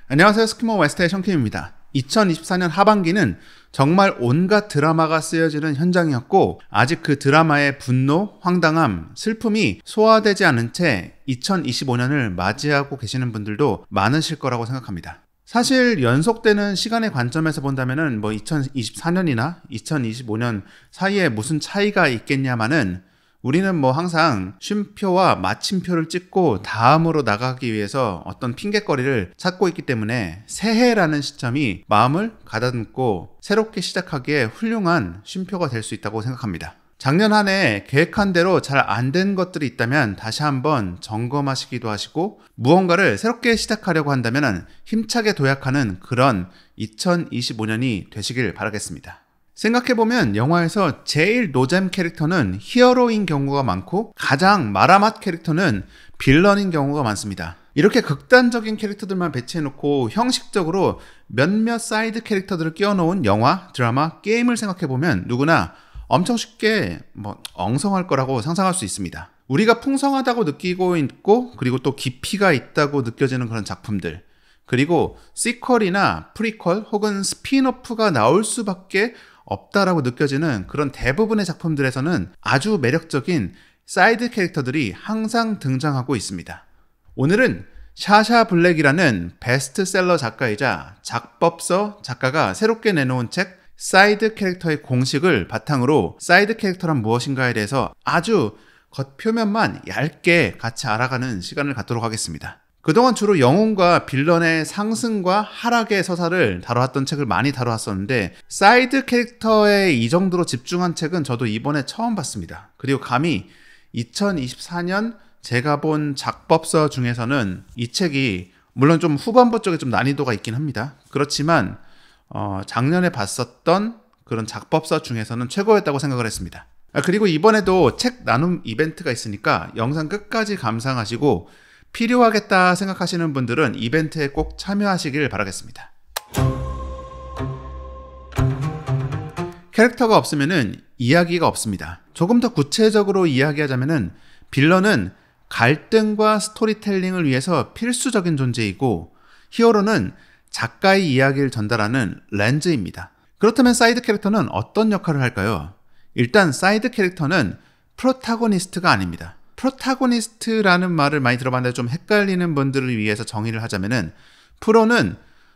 안녕하세요. 스키머 웨스트의 션킴입니다. 2024년 하반기는 정말 온갖 드라마가 쓰여지는 현장이었고, 아직 그 드라마의 분노, 황당함, 슬픔이 소화되지 않은 채 2025년을 맞이하고 계시는 분들도 많으실 거라고 생각합니다. 사실 연속되는 시간의 관점에서 본다면은 2024년이나 2025년 사이에 무슨 차이가 있겠냐마는, 우리는 항상 쉼표와 마침표를 찍고 다음으로 나가기 위해서 어떤 핑곗거리를 찾고 있기 때문에 새해라는 시점이 마음을 가다듬고 새롭게 시작하기에 훌륭한 쉼표가 될 수 있다고 생각합니다. 작년 한 해 계획한 대로 잘 안 된 것들이 있다면 다시 한번 점검하시기도 하시고, 무언가를 새롭게 시작하려고 한다면 힘차게 도약하는 그런 2025년이 되시길 바라겠습니다. 생각해보면 영화에서 제일 노잼 캐릭터는 히어로인 경우가 많고, 가장 마라맛 캐릭터는 빌런인 경우가 많습니다. 이렇게 극단적인 캐릭터들만 배치해놓고 형식적으로 몇몇 사이드 캐릭터들을 끼워놓은 영화, 드라마, 게임을 생각해보면 누구나 엄청 쉽게 엉성할 거라고 상상할 수 있습니다. 우리가 풍성하다고 느끼고 있고, 그리고 또 깊이가 있다고 느껴지는 그런 작품들, 그리고 시퀄이나 프리퀄 혹은 스핀오프가 나올 수밖에 없다라고 느껴지는 그런 대부분의 작품들에서는 아주 매력적인 사이드 캐릭터들이 항상 등장하고 있습니다. 오늘은 샤샤 블랙이라는 베스트셀러 작가이자 작법서 작가가 새롭게 내놓은 책 사이드 캐릭터의 공식을 바탕으로 사이드 캐릭터란 무엇인가에 대해서 아주 겉표면만 얇게 같이 알아가는 시간을 갖도록 하겠습니다. 그동안 주로 영웅과 빌런의 상승과 하락의 서사를 다뤄왔던 책을 많이 다뤄왔었는데, 사이드 캐릭터에 이 정도로 집중한 책은 저도 이번에 처음 봤습니다. 그리고 감히 2024년 제가 본 작법서 중에서는 이 책이 물론 좀 후반부 쪽에 좀 난이도가 있긴 합니다. 그렇지만 작년에 봤었던 그런 작법서 중에서는 최고였다고 생각을 했습니다. 그리고 이번에도 책 나눔 이벤트가 있으니까 영상 끝까지 감상하시고, 필요하겠다 생각하시는 분들은 이벤트에 꼭 참여하시길 바라겠습니다. 캐릭터가 없으면은 이야기가 없습니다. 조금 더 구체적으로 이야기하자면은, 빌런은 갈등과 스토리텔링을 위해서 필수적인 존재이고, 히어로는 작가의 이야기를 전달하는 렌즈입니다. 그렇다면 사이드 캐릭터는 어떤 역할을 할까요? 일단 사이드 캐릭터는 프로타고니스트가 아닙니다. 프로타고니스트라는 말을 많이 들어봤는데 좀 헷갈리는 분들을 위해서 정의를 하자면은, 프로는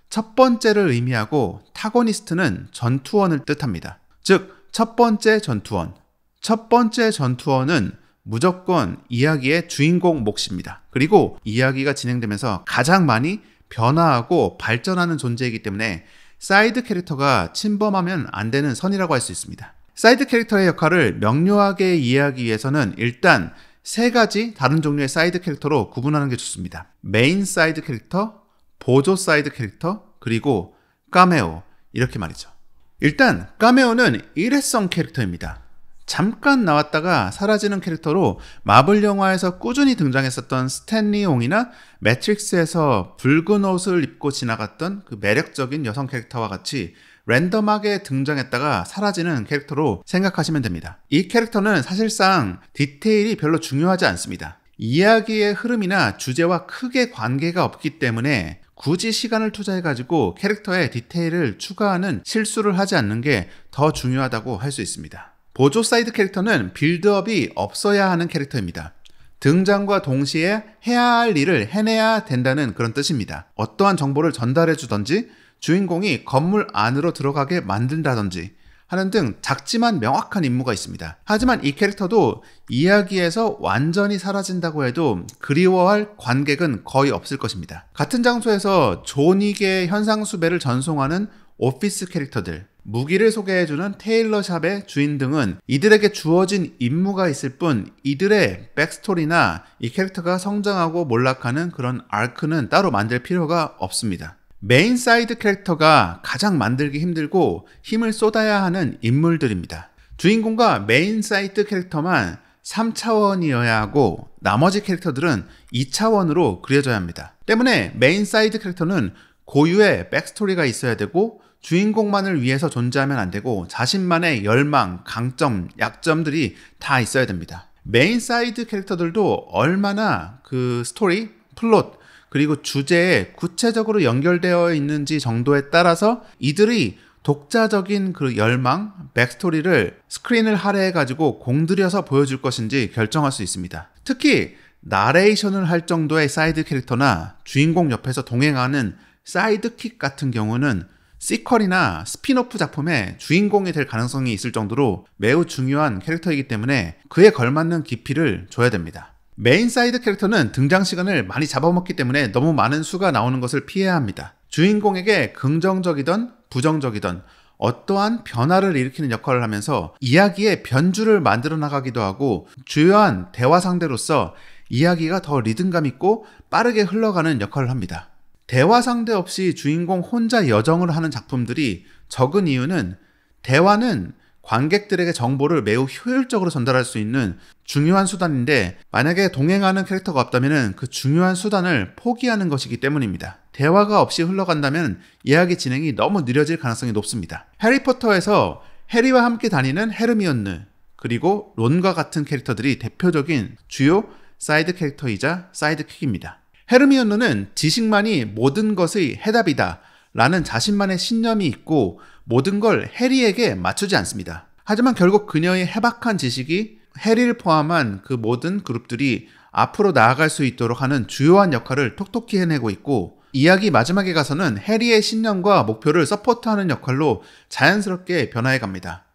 첫 번째를 의미하고 타고니스트는 전투원을 뜻합니다. 즉, 첫 번째 전투원. 첫 번째 전투원은 무조건 이야기의 주인공 몫입니다. 그리고 이야기가 진행되면서 가장 많이 변화하고 발전하는 존재이기 때문에 사이드 캐릭터가 침범하면 안 되는 선이라고 할 수 있습니다. 사이드 캐릭터의 역할을 명료하게 이해하기 위해서는 일단 세 가지 다른 종류의 사이드 캐릭터로 구분하는 게 좋습니다. 메인 사이드 캐릭터, 보조 사이드 캐릭터, 그리고 카메오, 이렇게 말이죠. 일단 카메오는 일회성 캐릭터입니다. 잠깐 나왔다가 사라지는 캐릭터로 마블 영화에서 꾸준히 등장했었던 스탠리 옹이나 매트릭스에서 붉은 옷을 입고 지나갔던 그 매력적인 여성 캐릭터와 같이 랜덤하게 등장했다가 사라지는 캐릭터로 생각하시면 됩니다. 이 캐릭터는 사실상 디테일이 별로 중요하지 않습니다. 이야기의 흐름이나 주제와 크게 관계가 없기 때문에 굳이 시간을 투자해가지고 캐릭터의 디테일을 추가하는 실수를 하지 않는 게 더 중요하다고 할 수 있습니다. 보조 사이드 캐릭터는 빌드업이 없어야 하는 캐릭터입니다. 등장과 동시에 해야 할 일을 해내야 된다는 그런 뜻입니다. 어떠한 정보를 전달해 주던지, 주인공이 건물 안으로 들어가게 만든다든지 하는 등 작지만 명확한 임무가 있습니다. 하지만 이 캐릭터도 이야기에서 완전히 사라진다고 해도 그리워할 관객은 거의 없을 것입니다. 같은 장소에서 존윅의 현상수배를 전송하는 오피스 캐릭터들, 무기를 소개해주는 테일러샵의 주인 등은 이들에게 주어진 임무가 있을 뿐, 이들의 백스토리나 이 캐릭터가 성장하고 몰락하는 그런 아크는 따로 만들 필요가 없습니다. 메인 사이드 캐릭터가 가장 만들기 힘들고 힘을 쏟아야 하는 인물들입니다. 주인공과 메인 사이드 캐릭터만 3차원이어야 하고 나머지 캐릭터들은 2차원으로 그려져야 합니다. 때문에 메인 사이드 캐릭터는 고유의 백스토리가 있어야 되고, 주인공만을 위해서 존재하면 안 되고 자신만의 열망, 강점, 약점들이 다 있어야 됩니다. 메인 사이드 캐릭터들도 얼마나 그 스토리, 플롯, 그리고 주제에 구체적으로 연결되어 있는지 정도에 따라서 이들이 독자적인 그 열망, 백스토리를 스크린을 할애해가지고 공들여서 보여줄 것인지 결정할 수 있습니다. 특히 나레이션을 할 정도의 사이드 캐릭터나 주인공 옆에서 동행하는 사이드킥 같은 경우는 시퀄이나 스핀오프 작품의 주인공이 될 가능성이 있을 정도로 매우 중요한 캐릭터이기 때문에 그에 걸맞는 깊이를 줘야 됩니다. 메인 사이드 캐릭터는 등장 시간을 많이 잡아먹기 때문에 너무 많은 수가 나오는 것을 피해야 합니다. 주인공에게 긍정적이든 부정적이든 어떠한 변화를 일으키는 역할을 하면서 이야기의 변주를 만들어 나가기도 하고 주요한 대화 상대로서 이야기가 더 리듬감 있고 빠르게 흘러가는 역할을 합니다. 대화 상대 없이 주인공 혼자 여정을 하는 작품들이 적은 이유는 대화는 관객들에게 정보를 매우 효율적으로 전달할 수 있는 중요한 수단인데 만약에 동행하는 캐릭터가 없다면 그 중요한 수단을 포기하는 것이기 때문입니다. 대화가 없이 흘러간다면 이야기 진행이 너무 느려질 가능성이 높습니다. 해리포터에서 해리와 함께 다니는 헤르미온느 그리고 론과 같은 캐릭터들이 대표적인 주요 사이드 캐릭터이자 사이드킥입니다. 헤르미온느는 지식만이 모든 것의 해답이다 라는 자신만의 신념이 있고 모든 걸 해리에게 맞추지 않습니다. 하지만 결국 그녀의 해박한 지식이 해리를 포함한 그 모든 그룹들이 앞으로 나아갈 수 있도록 하는 주요한 역할을 톡톡히 해내고 있고 이야기 마지막에 가서는 해리의 신념과 목표를 서포트하는 역할로 자연스럽게 변화해 갑니다.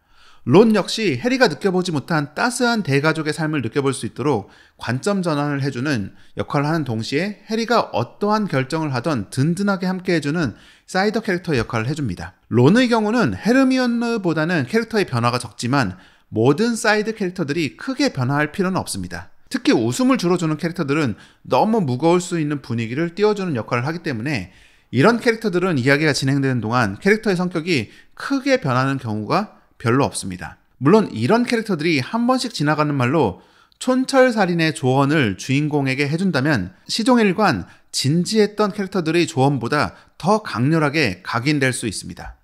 론 역시 해리가 느껴보지 못한 따스한 대가족의 삶을 느껴볼 수 있도록 관점 전환을 해주는 역할을 하는 동시에 해리가 어떠한 결정을 하던 든든하게 함께 해주는 사이더 캐릭터의 역할을 해줍니다. 론의 경우는 헤르미온느보다는 캐릭터의 변화가 적지만 모든 사이드 캐릭터들이 크게 변화할 필요는 없습니다. 특히 웃음을 주로 주는 캐릭터들은 너무 무거울 수 있는 분위기를 띄워주는 역할을 하기 때문에 이런 캐릭터들은 이야기가 진행되는 동안 캐릭터의 성격이 크게 변하는 경우가 별로 없습니다. 물론 이런 캐릭터들이 한 번씩 지나가는 말로 촌철살인의 조언을 주인공에게 해준다면 시종일관 진지했던 캐릭터들의 조언보다 더 강렬하게 각인될 수 있습니다.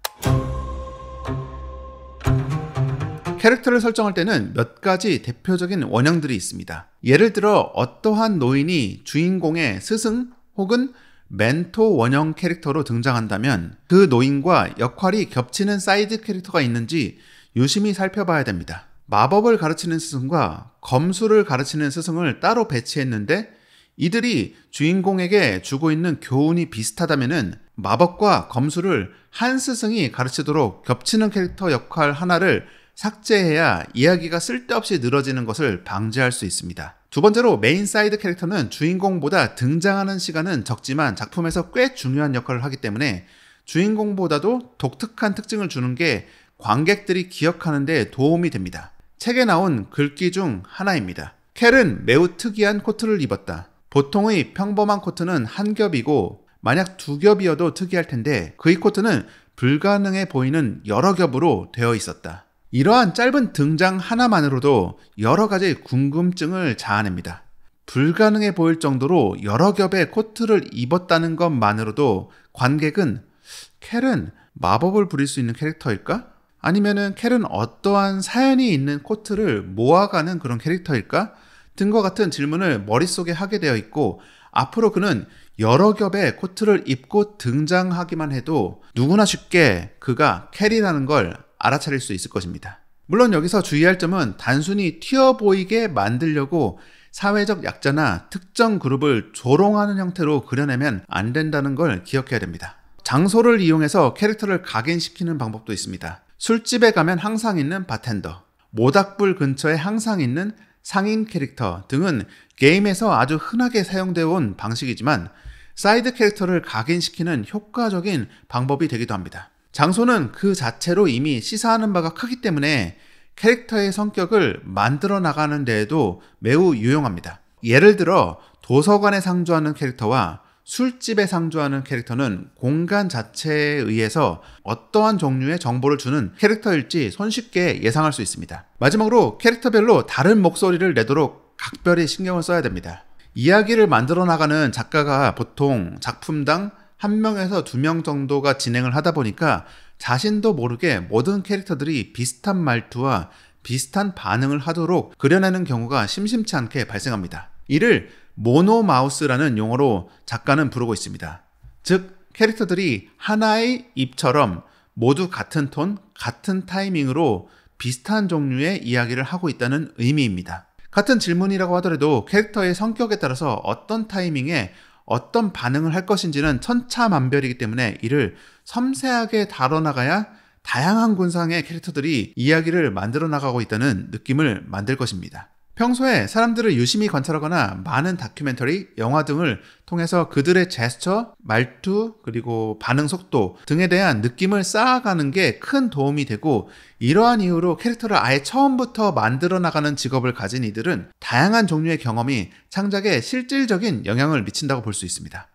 캐릭터를 설정할 때는 몇 가지 대표적인 원형들이 있습니다. 예를 들어 어떠한 노인이 주인공의 스승 혹은 멘토 원형 캐릭터로 등장한다면 그 노인과 역할이 겹치는 사이드 캐릭터가 있는지 유심히 살펴봐야 됩니다. 마법을 가르치는 스승과 검술을 가르치는 스승을 따로 배치했는데 이들이 주인공에게 주고 있는 교훈이 비슷하다면 마법과 검술을 한 스승이 가르치도록 겹치는 캐릭터 역할 하나를 삭제해야 이야기가 쓸데없이 늘어지는 것을 방지할 수 있습니다. 두 번째로 메인 사이드 캐릭터는 주인공보다 등장하는 시간은 적지만 작품에서 꽤 중요한 역할을 하기 때문에 주인공보다도 독특한 특징을 주는 게 관객들이 기억하는 데 도움이 됩니다. 책에 나온 글귀 중 하나입니다. 켈은 매우 특이한 코트를 입었다. 보통의 평범한 코트는 한 겹이고 만약 두 겹이어도 특이할 텐데 그의 코트는 불가능해 보이는 여러 겹으로 되어 있었다. 이러한 짧은 등장 하나만으로도 여러 가지 궁금증을 자아냅니다. 불가능해 보일 정도로 여러 겹의 코트를 입었다는 것만으로도 관객은 켈은 마법을 부릴 수 있는 캐릭터일까? 아니면은 켈은 어떠한 사연이 있는 코트를 모아가는 그런 캐릭터일까? 등과 같은 질문을 머릿속에 하게 되어 있고 앞으로 그는 여러 겹의 코트를 입고 등장하기만 해도 누구나 쉽게 그가 켈이라는 걸 알아차릴 수 있을 것입니다. 물론 여기서 주의할 점은 단순히 튀어 보이게 만들려고 사회적 약자나 특정 그룹을 조롱하는 형태로 그려내면 안 된다는 걸 기억해야 됩니다. 장소를 이용해서 캐릭터를 각인시키는 방법도 있습니다. 술집에 가면 항상 있는 바텐더, 모닥불 근처에 항상 있는 상인 캐릭터 등은 게임에서 아주 흔하게 사용되어 온 방식이지만 사이드 캐릭터를 각인시키는 효과적인 방법이 되기도 합니다. 장소는 그 자체로 이미 시사하는 바가 크기 때문에 캐릭터의 성격을 만들어 나가는 데에도 매우 유용합니다. 예를 들어 도서관에 상주하는 캐릭터와 술집에 상주하는 캐릭터는 공간 자체에 의해서 어떠한 종류의 정보를 주는 캐릭터일지 손쉽게 예상할 수 있습니다. 마지막으로 캐릭터별로 다른 목소리를 내도록 각별히 신경을 써야 됩니다. 이야기를 만들어 나가는 작가가 보통 작품당 1명에서 2명 정도가 진행을 하다 보니까 자신도 모르게 모든 캐릭터들이 비슷한 말투와 비슷한 반응을 하도록 그려내는 경우가 심심치 않게 발생합니다. 이를 모노마우스라는 용어로 작가는 부르고 있습니다. 즉 캐릭터들이 하나의 입처럼 모두 같은 톤, 같은 타이밍으로 비슷한 종류의 이야기를 하고 있다는 의미입니다. 같은 질문이라고 하더라도 캐릭터의 성격에 따라서 어떤 타이밍에 어떤 반응을 할 것인지는 천차만별이기 때문에 이를 섬세하게 다뤄나가야 다양한 군상의 캐릭터들이 이야기를 만들어 나가고 있다는 느낌을 만들 것입니다. 평소에 사람들을 유심히 관찰하거나 많은 다큐멘터리, 영화 등을 통해서 그들의 제스처, 말투, 그리고 반응 속도 등에 대한 느낌을 쌓아가는 게 큰 도움이 되고, 이러한 이유로 캐릭터를 아예 처음부터 만들어 나가는 직업을 가진 이들은 다양한 종류의 경험이 창작에 실질적인 영향을 미친다고 볼 수 있습니다.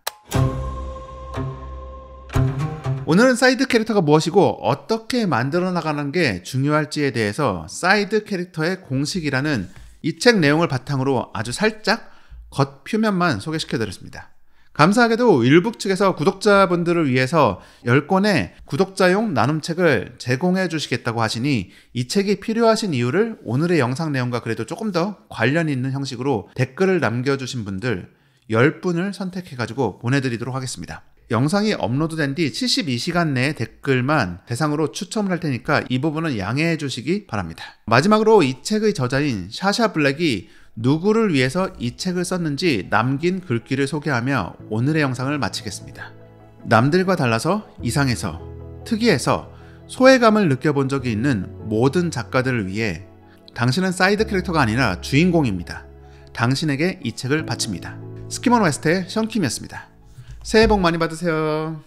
오늘은 사이드 캐릭터가 무엇이고 어떻게 만들어 나가는 게 중요할지에 대해서 사이드 캐릭터의 공식이라는 이 책 내용을 바탕으로 아주 살짝 겉표면만 소개시켜드렸습니다. 감사하게도 일북 측에서 구독자분들을 위해서 10권의 구독자용 나눔책을 제공해 주시겠다고 하시니 이 책이 필요하신 이유를 오늘의 영상 내용과 그래도 조금 더 관련 있는 형식으로 댓글을 남겨주신 분들 10분을 선택해가지고 보내드리도록 하겠습니다. 영상이 업로드된 뒤 72시간 내에 댓글만 대상으로 추첨을 할 테니까 이 부분은 양해해 주시기 바랍니다. 마지막으로 이 책의 저자인 샤샤 블랙이 누구를 위해서 이 책을 썼는지 남긴 글귀를 소개하며 오늘의 영상을 마치겠습니다. 남들과 달라서 이상해서 특이해서 소외감을 느껴본 적이 있는 모든 작가들을 위해 당신은 사이드 캐릭터가 아니라 주인공입니다. 당신에게 이 책을 바칩니다. 스키먼 웨스트의 션킴이었습니다. 새해 복 많이 받으세요.